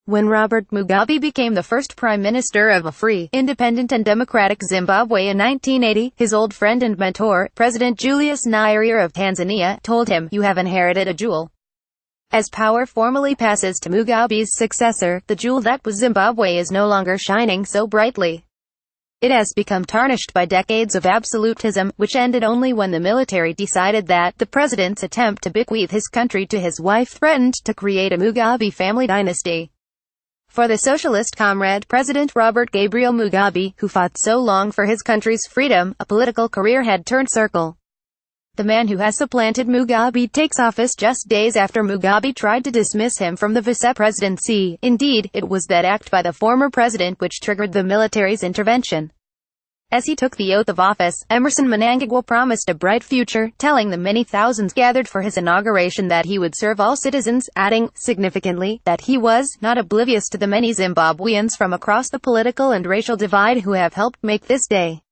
When Robert Mugabe became the first prime minister of a free, independent and democratic Zimbabwe in 1980, his old friend and mentor, President Julius Nyerere of Tanzania, told him, "You have inherited a jewel." As power formally passes to Mugabe's successor, the jewel that was Zimbabwe is no longer shining so brightly. It has become tarnished by decades of absolutism, which ended only when the military decided that the president's attempt to bequeath his country to his wife threatened to create a Mugabe family dynasty. For the socialist comrade President Robert Gabriel Mugabe, who fought so long for his country's freedom, a political career had turned circle. The man who has supplanted Mugabe takes office just days after Mugabe tried to dismiss him from the vice-presidency. Indeed, it was that act by the former president which triggered the military's intervention. As he took the oath of office, Emmerson Mnangagwa promised a bright future, telling the many thousands gathered for his inauguration that he would serve all citizens, adding, significantly, that he was not oblivious to the many Zimbabweans from across the political and racial divide who have helped make this day.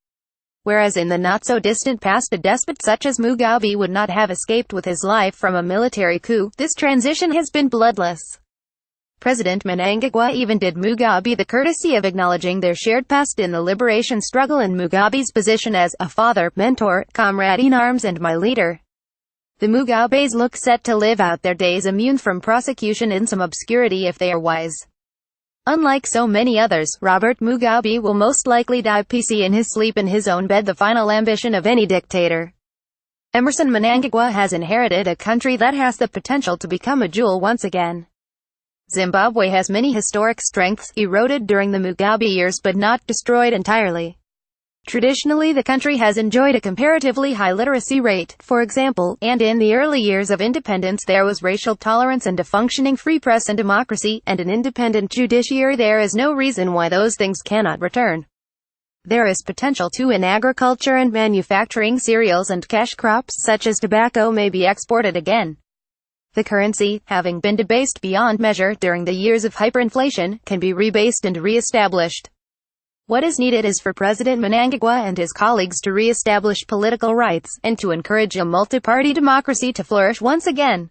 Whereas in the not-so-distant past a despot such as Mugabe would not have escaped with his life from a military coup, this transition has been bloodless. President Mnangagwa even did Mugabe the courtesy of acknowledging their shared past in the liberation struggle and Mugabe's position as a father, mentor, comrade in arms and my leader. The Mugabes look set to live out their days immune from prosecution in some obscurity if they are wise. Unlike so many others, Robert Mugabe will most likely die peacefully in his sleep in his own bed, the final ambition of any dictator. Emmerson Mnangagwa has inherited a country that has the potential to become a jewel once again. Zimbabwe has many historic strengths, eroded during the Mugabe years but not destroyed entirely. Traditionally the country has enjoyed a comparatively high literacy rate, for example, and in the early years of independence there was racial tolerance and a functioning free press and democracy, and an independent judiciary. There is no reason why those things cannot return. There is potential too in agriculture and manufacturing. Cereals and cash crops such as tobacco may be exported again. The currency, having been debased beyond measure during the years of hyperinflation, can be rebased and re-established. What is needed is for President Mnangagwa and his colleagues to re-establish political rights, and to encourage a multi-party democracy to flourish once again.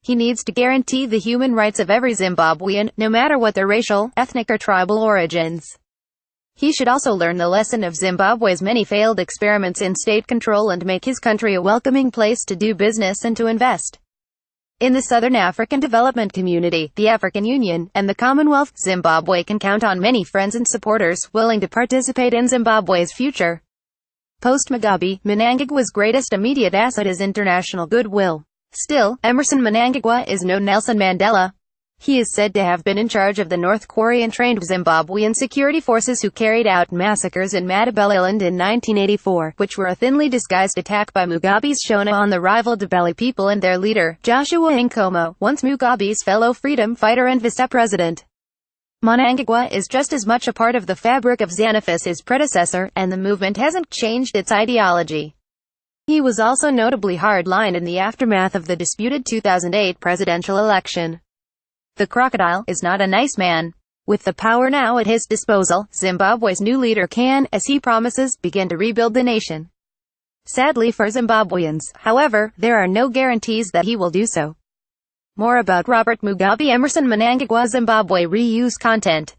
He needs to guarantee the human rights of every Zimbabwean, no matter what their racial, ethnic or tribal origins. He should also learn the lesson of Zimbabwe's many failed experiments in state control and make his country a welcoming place to do business and to invest. In the Southern African Development Community, the African Union, and the Commonwealth, Zimbabwe can count on many friends and supporters willing to participate in Zimbabwe's future. Post-Mugabe, Mnangagwa's greatest immediate asset is international goodwill. Still, Emmerson Mnangagwa is no Nelson Mandela. He is said to have been in charge of the North Korean-trained Zimbabwean security forces who carried out massacres in Matabele Island in 1984, which were a thinly disguised attack by Mugabe's Shona on the rival Ndebele people and their leader, Joshua Nkomo, once Mugabe's fellow freedom fighter and vice-president. Mnangagwa is just as much a part of the fabric of ZANU as his predecessor, and the movement hasn't changed its ideology. He was also notably hard-lined in the aftermath of the disputed 2008 presidential election. The crocodile is not a nice man. With the power now at his disposal, Zimbabwe's new leader can, as he promises, begin to rebuild the nation. Sadly for Zimbabweans, however, there are no guarantees that he will do so. More about Robert Mugabe. Emmerson Mnangagwa. Zimbabwe reuse content.